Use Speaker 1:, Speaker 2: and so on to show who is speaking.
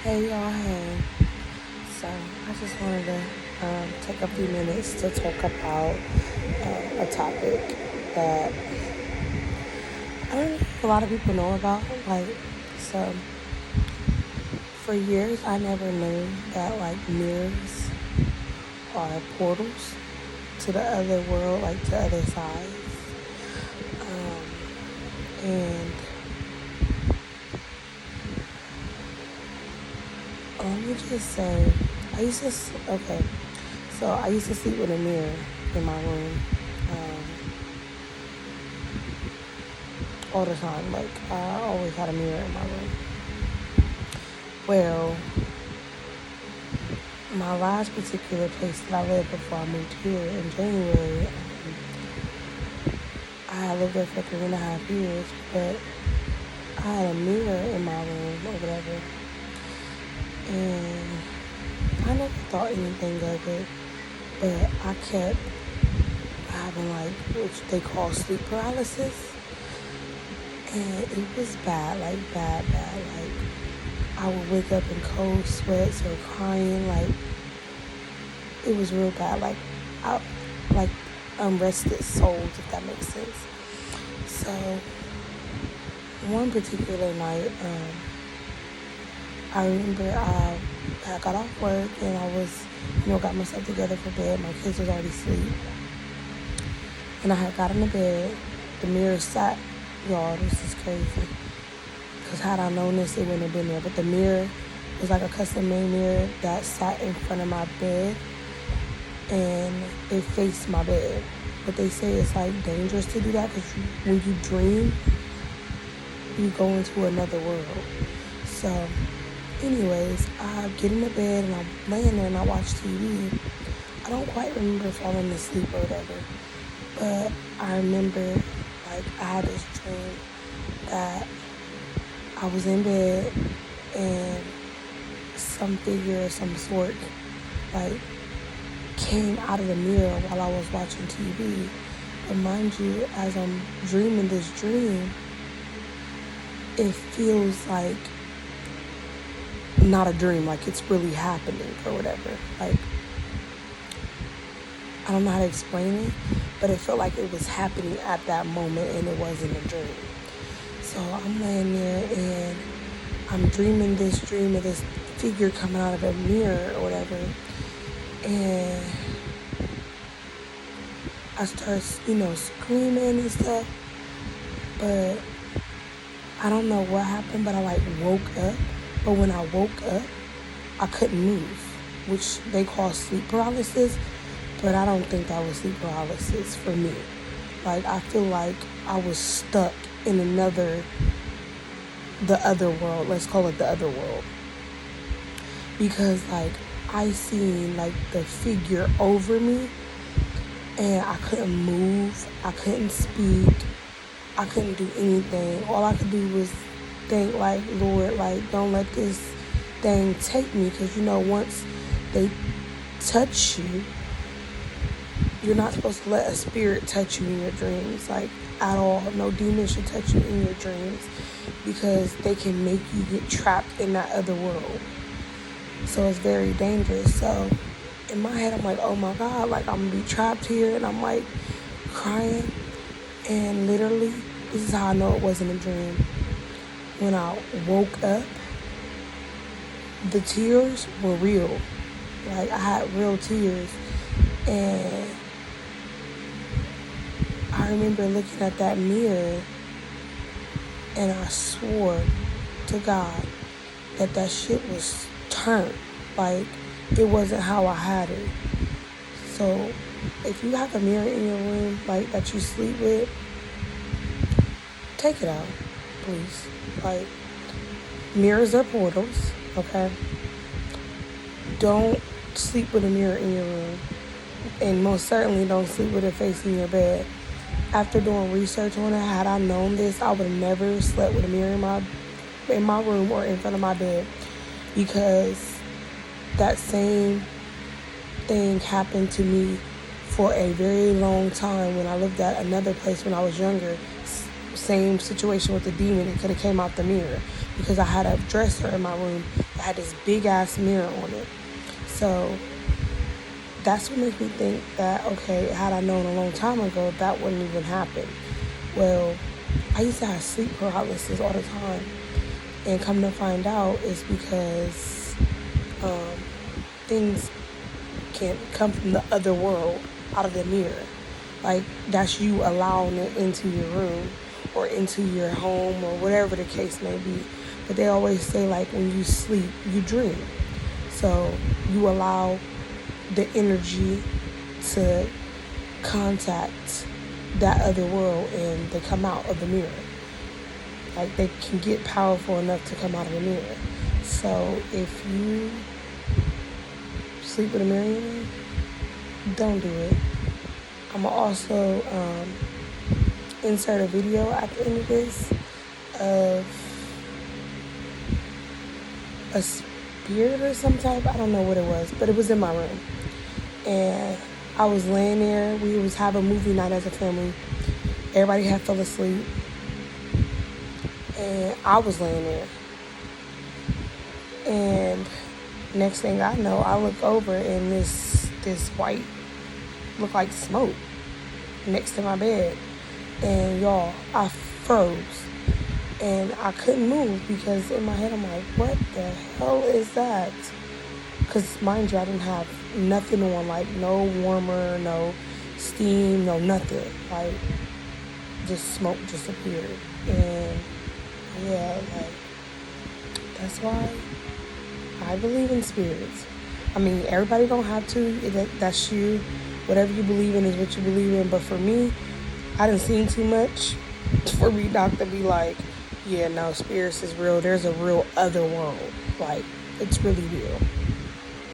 Speaker 1: Hey y'all, hey. So I just wanted to take a few minutes to talk about a topic that I don't think a lot of people know about. So for years I never knew that mirrors are portals to the other world, to other sides. And let me just say, okay, so I used to sleep with a mirror in my room. All the time. I always had a mirror in my room. Well, my last particular place that I lived before I moved here in January, I had lived there for 3.5 years, but I had a mirror in my room or whatever. And I never thought anything of it, but I kept having which they call sleep paralysis. And it was bad, bad. I would wake up in cold sweats or crying, it was real bad, unrested souls, if that makes sense. So one particular night, I remember I got off work and I was, got myself together for bed. My kids was already asleep. And I had got in the bed. The mirror sat, y'all, this is crazy. Because had I known this, it wouldn't have been there. But the mirror was like a custom-made mirror that sat in front of my bed. And it faced my bed. But they say it's dangerous to do that because when you dream, you go into another world. So anyways, I get in the bed and I'm laying there and I watch TV. I don't quite remember falling asleep or whatever. But I remember I had this dream that I was in bed and some figure of some sort came out of the mirror while I was watching TV. But mind you, as I'm dreaming this dream, it feels like not a dream, it's really happening or whatever. I don't know how to explain it, but it felt like it was happening at that moment and it wasn't a dream. So I'm laying there and I'm dreaming this dream of this figure coming out of a mirror or whatever. And I start, screaming and stuff. But I don't know what happened, but I woke up. But when I woke up, I couldn't move, which they call sleep paralysis. But I don't think that was sleep paralysis for me. I feel like I was stuck in the other world. Let's call it the other world. Because I seen the figure over me and I couldn't move. I couldn't speak. I couldn't do anything. All I could do was think Lord, don't let this thing take me. Because once they touch you, you're not supposed to let a spirit touch you in your dreams, at all. No demon should touch you in your dreams because they can make you get trapped in that other world. So it's very dangerous. So in my head, I'm oh my God, I'm going to be trapped here. And I'm crying. And literally, this is how I know it wasn't a dream. When I woke up, the tears were real. I had real tears. And I remember looking at that mirror and I swore to God that shit was turned. It wasn't how I had it. So if you have a mirror in your room that you sleep with, take it out, please. Mirrors are portals, okay? Don't sleep with a mirror in your room. And most certainly don't sleep with it facing your bed. After doing research on it, had I known this, I would have never slept with a mirror in my room or in front of my bed, because that same thing happened to me for a very long time when I lived at another place when I was younger. Same situation with the demon. It could have came out the mirror because I had a dresser in my room It had this big ass mirror on it. So that's what makes me think that, okay, had I known a long time ago, that wouldn't even happen. Well, I used to have sleep paralysis all the time. And come to find out, it's because things can come from the other world out of the mirror. Like, that's you allowing it into your room or into your home or whatever the case may be. But they always say, like, when you sleep, you dream. So you allow the energy to contact that other world, and they come out of the mirror. Like, they can get powerful enough to come out of the mirror. So if you sleep with a mirror in, don't do it. I'm going to also insert a video at the end of this of a spirit or some type. I don't know what it was, but it was in my room. And I was laying there. We was having movie night as a family. Everybody had fell asleep. And I was laying there. And next thing I know, I look over and this white, look like smoke next to my bed. And y'all, I froze. And I couldn't move because in my head I'm like, what the hell is that? Because mind you, I didn't have nothing on, like no warmer, no steam, no nothing. Like, just smoke just appeared. And yeah, like, that's why I believe in spirits. I mean, everybody don't have to. That's you. Whatever you believe in is what you believe in. But for me, I done seen too much for me not to be like, yeah, no, spirits is real. There's a real other world. Like, it's really real.